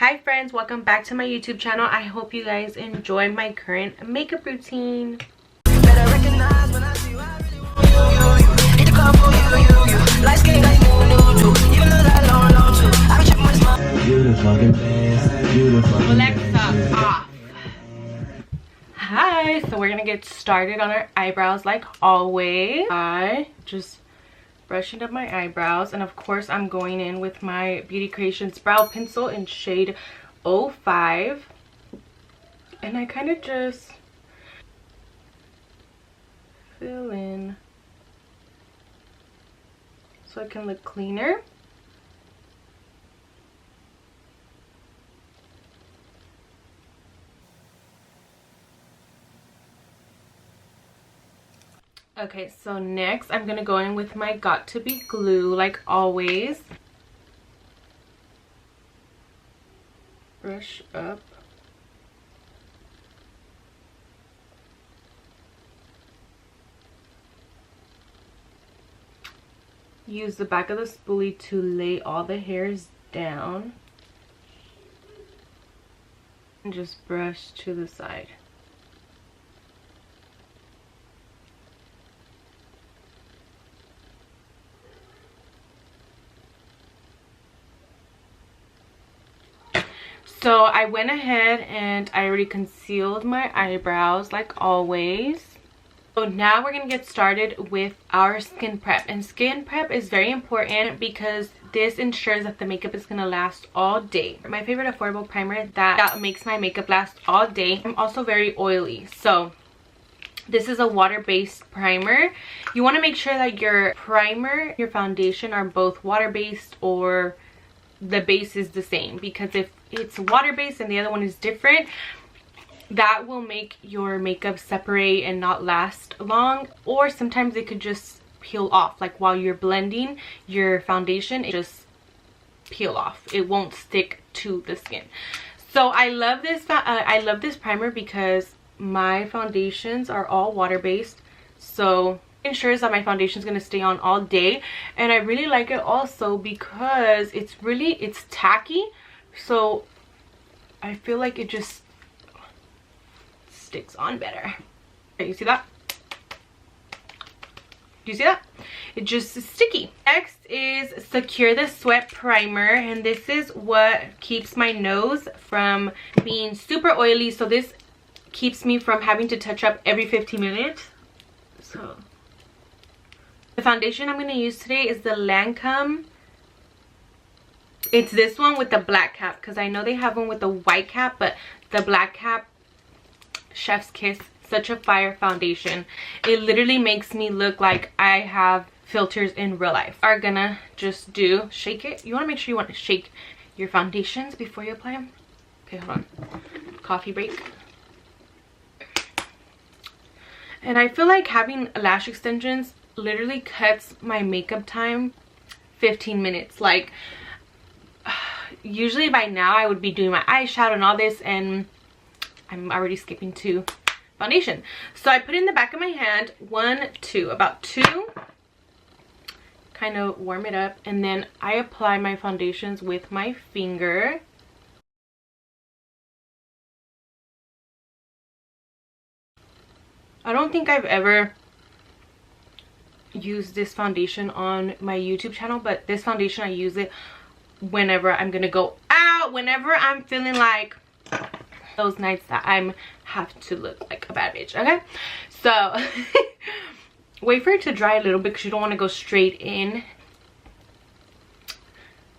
Hi friends, welcome back to my YouTube channel. I hope you guys enjoy my current makeup routine. Alexa, off. Hi, so we're gonna get started on our eyebrows like always. I just brushing up my eyebrows, and of course I'm going in with my Beauty Creations brow pencil in shade 05, and I kind of just fill in so it can look cleaner. Okay, so next I'm gonna go in with my Got To Be glue like always. Brush up. Use the back of the spoolie to lay all the hairs down. And just brush to the side. So I went ahead and I already concealed my eyebrows like always. So now we're going to get started with our skin prep. And skin prep is very important because this ensures that the makeup is going to last all day. My favorite affordable primer that makes my makeup last all day. I'm also very oily. So this is a water-based primer. You want to make sure that your primer, your foundation are both water-based or the base is the same, because if it's water-based and the other one is different, that will make your makeup separate and not last long, or sometimes it could just peel off. Like while you're blending your foundation, it just peel off. It won't stick to the skin. So I love this primer because my foundations are all water-based, so it ensures that my foundation is going to stay on all day. And I really like it also because it's tacky, so I feel like it just sticks on better. Okay, you see that? Do you see that? It just is sticky. Next is Secure the Sweat primer, and this is what keeps my nose from being super oily. So this keeps me from having to touch up every 15 minutes. So the foundation I'm going to use today is the Lancome. It's this one with the black cap, because I know they have one with the white cap, but the black cap, Chef's Kiss, such a fire foundation. It literally makes me look like I have filters in real life. Are gonna just shake it. You want to make sure you want to shake your foundations before you apply them. Okay, hold on. Coffee break. And I feel like having lash extensions literally cuts my makeup time 15 minutes. Like usually by now I would be doing my eyeshadow and all this, and I'm already skipping to foundation. So I put in the back of my hand about two, kind of warm it up, and then I apply my foundations with my finger. I don't think I've ever used this foundation on my YouTube channel, but this foundation I use it whenever I'm gonna go out, whenever I'm feeling like those nights that I have to look like a bad bitch. Okay, so wait for it to dry a little bit because you don't want to go straight in.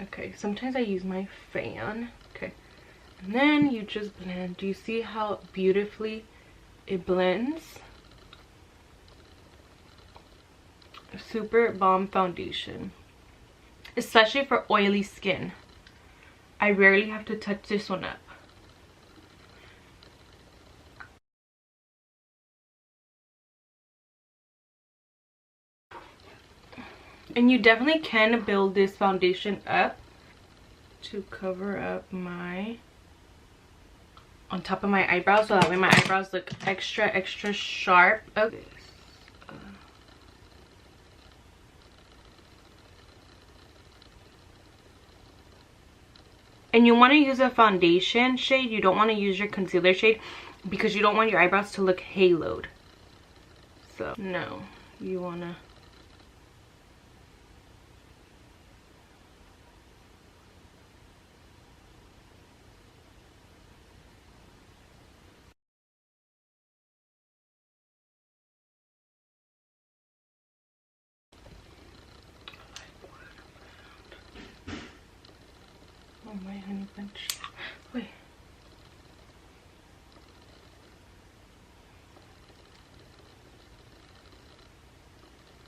Okay, sometimes I use my fan. Okay, and then you just blend. Do you see how beautifully it blends? Super bomb foundation, especially for oily skin. I rarely have to touch this one up. And you definitely can build this foundation up to cover up on top of my eyebrows, so that way my eyebrows look extra sharp. Okay. And you want to use a foundation shade. You don't want to use your concealer shade because you don't want your eyebrows to look haloed. So no, you want to. Oh my honey bunch. Wait.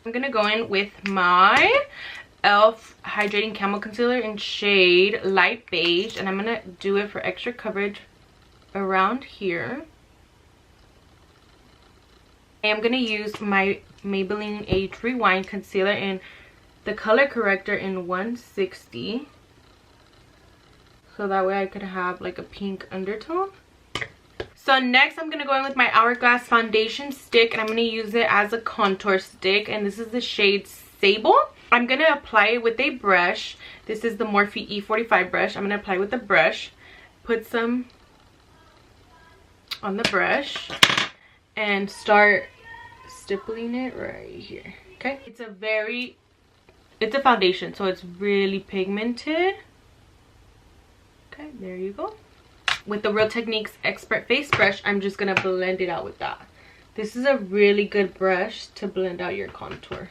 I'm gonna go in with my e.l.f. Hydrating Camo Concealer in shade Light Beige, and I'm gonna do it for extra coverage around here. I'm gonna use my Maybelline Age Rewind Concealer in the color corrector in 160. So that way I could have like a pink undertone. So next I'm going to go in with my Hourglass foundation stick, and I'm going to use it as a contour stick, and this is the shade Sable. I'm going to apply it with a brush. This is the Morphe E45 brush. I'm going to apply it with a brush. Put some on the brush and start stippling it right here. Okay? It's a foundation, so it's really pigmented. Okay, there you go. With the Real Techniques Expert Face Brush, I'm just going to blend it out with that. This is a really good brush to blend out your contour.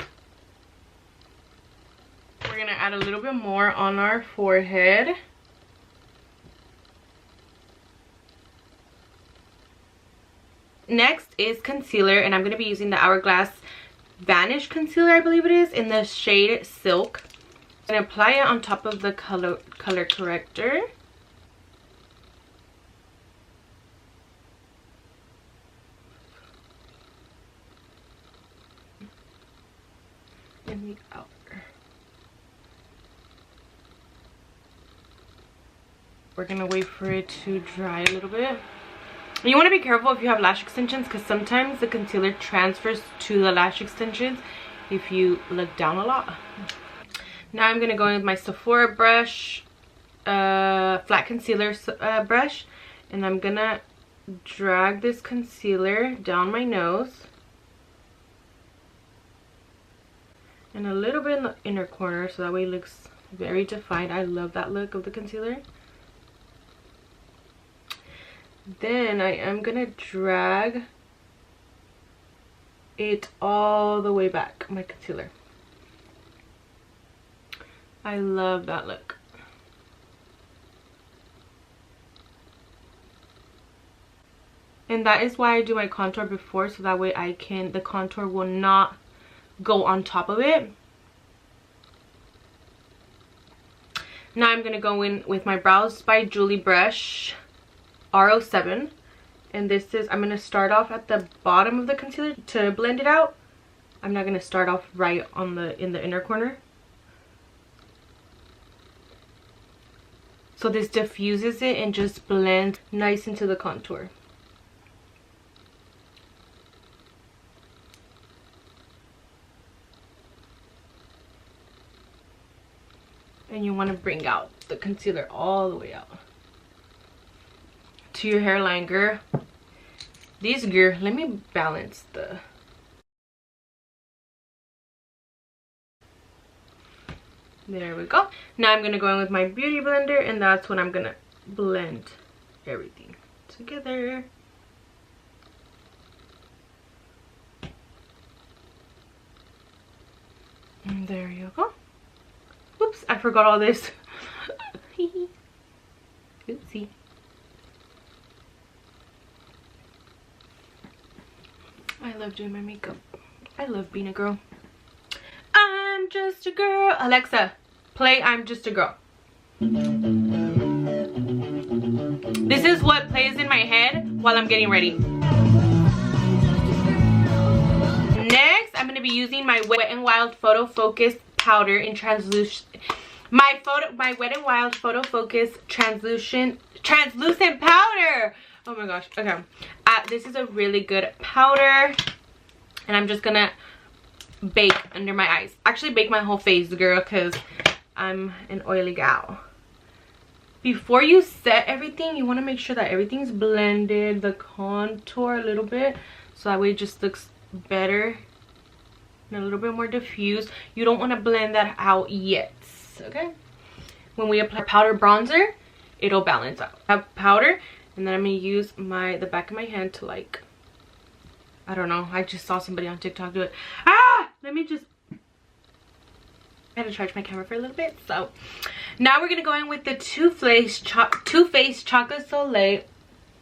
We're going to add a little bit more on our forehead. Next is concealer, and I'm going to be using the Hourglass Vanish Concealer, I believe it is, in the shade Silk. I'm going to apply it on top of the color corrector. In the outer. We're gonna wait for it to dry a little bit. You want to be careful if you have lash extensions, because sometimes the concealer transfers to the lash extensions if you look down a lot. Now I'm gonna go in with my Sephora brush, flat concealer brush, and I'm gonna drag this concealer down my nose. And a little bit in the inner corner, so that way it looks very defined. I love that look of the concealer. Then I am gonna drag it all the way back, my concealer. I love that look. And that is why I do my contour before, so that way the contour will not go on top of it. Now I'm gonna go in with my Brows by Julie brush R07, and this is, I'm gonna start off at the bottom of the concealer to blend it out. I'm not gonna start off right on in the inner corner. So this diffuses it and just blends nice into the contour. And you want to bring out the concealer all the way out to your hairline, girl. Let me balance the... There we go. Now I'm going to go in with my beauty blender, and that's when I'm going to blend everything together. And there you go. Oops, I forgot all this. Oopsie. I love doing my makeup. I love being a girl. I'm just a girl. Alexa, play I'm Just a Girl. This is what plays in my head while I'm getting ready. Next, I'm going to be using my Wet n Wild Photo Focus powder in translucent. My Wet n Wild Photo Focus translucent powder. Oh my gosh. Okay. This is a really good powder, and I'm just gonna bake under my eyes. Actually, bake my whole face, girl, because I'm an oily gal. before you set everything, you want to make sure that everything's blended, the contour a little bit, so that way it just looks better and a little bit more diffused. You don't want to blend that out yet, okay? When we apply powder bronzer, it'll balance out. I have powder, and then I'm gonna use the back of my hand to, like, I don't know, I just saw somebody on TikTok do it. Let me just, I had to charge my camera for a little bit. So now we're gonna go in with the Too Faced Chocolate Soleil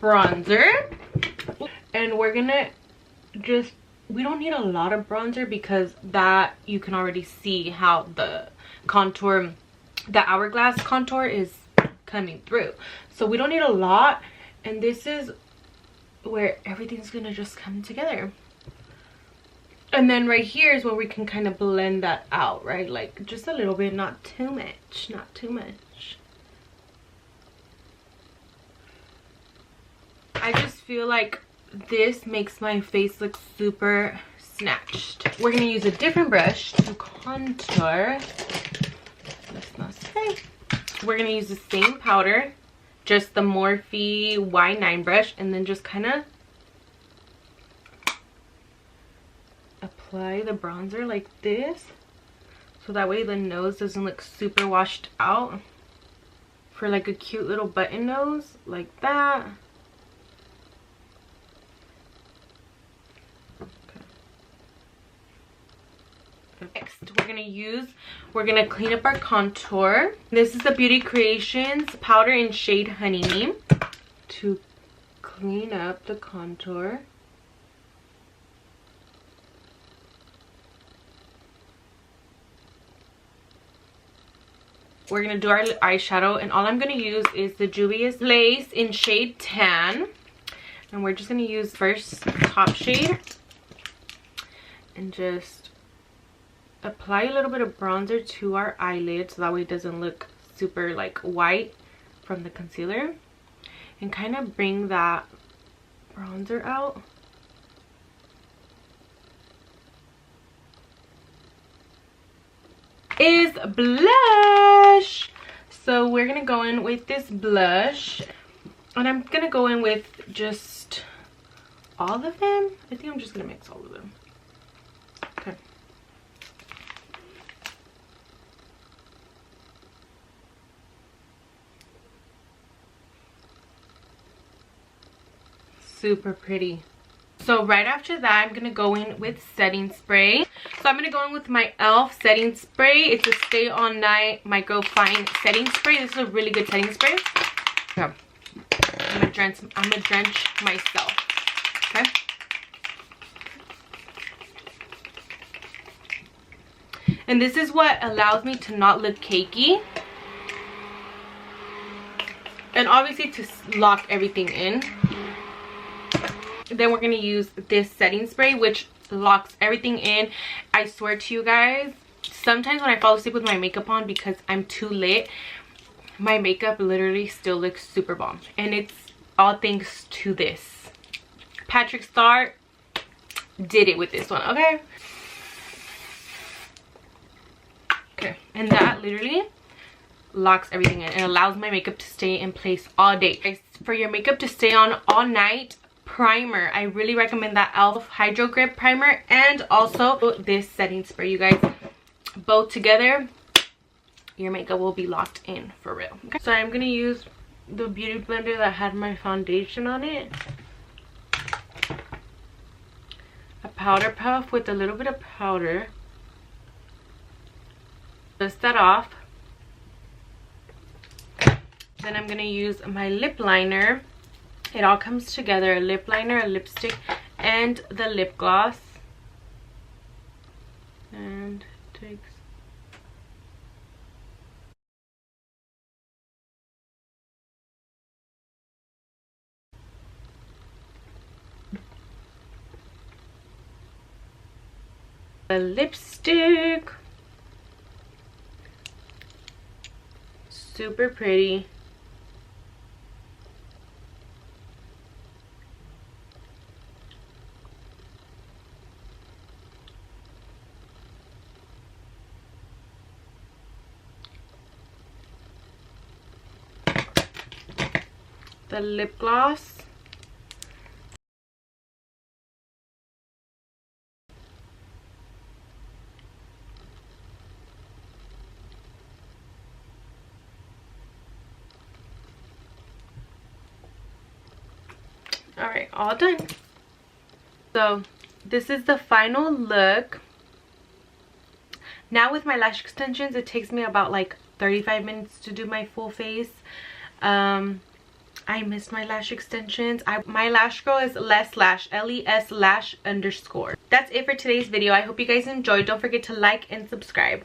bronzer, and we're gonna just, we don't need a lot of bronzer because that you can already see how the contour, the hourglass contour is coming through, so we don't need a lot. And this is where everything's gonna just come together. And then right here is where we can kind of blend that out, right? Like just a little bit, not too much, not too much. I just feel like this makes my face look super snatched. We're gonna use a different brush to contour. Let's not say. We're gonna use the same powder, just the Morphe Y9 brush, and then just kind of apply the bronzer like this, so that way the nose doesn't look super washed out, for like a cute little button nose like that. Next, we're gonna clean up our contour. This is the Beauty Creations powder in shade Honey to clean up the contour. We're gonna do our eyeshadow, and all I'm gonna use is the Juvia's Lace in shade Tan, and we're just gonna use first top shade and just apply a little bit of bronzer to our eyelid, so that way it doesn't look super like white from the concealer, and kind of bring that bronzer out. Is blush. So we're gonna go in with this blush, and I'm gonna go in with just all of them. I think I'm just gonna mix all of them. Okay. Super pretty. So right after that, I'm gonna go in with setting spray. So I'm gonna go in with my e.l.f. setting spray. It's a Stay On Night Micro Fine setting spray. This is a really good setting spray. Okay. I'm gonna drench myself. Okay. And this is what allows me to not look cakey, and obviously to lock everything in. Then we're going to use this setting spray, which locks everything in. I swear to you guys, sometimes when I fall asleep with my makeup on because I'm too lit, my makeup literally still looks super bomb. And it's all thanks to this. Patrick Star did it with this one, okay? Okay, and that literally locks everything in and allows my makeup to stay in place all day. Guys, for your makeup to stay on all night, primer, I really recommend that e.l.f. Hydro Grip primer, and also this setting spray. You guys, both together, your makeup will be locked in for real. Okay, so I'm gonna use the beauty blender that had my foundation on it, a powder puff with a little bit of powder, dust that off. Then I'm gonna use my lip liner. It all comes together: a lip liner, a lipstick, and the lip gloss. And takes a lipstick. Super pretty. the lip gloss. All right, all done. So this is the final look. Now with my lash extensions, it takes me about like 35 minutes to do my full face. I missed my lash extensions. My lash girl is Les Lash, LES Lash _. That's it for today's video. I hope you guys enjoyed. Don't forget to like and subscribe.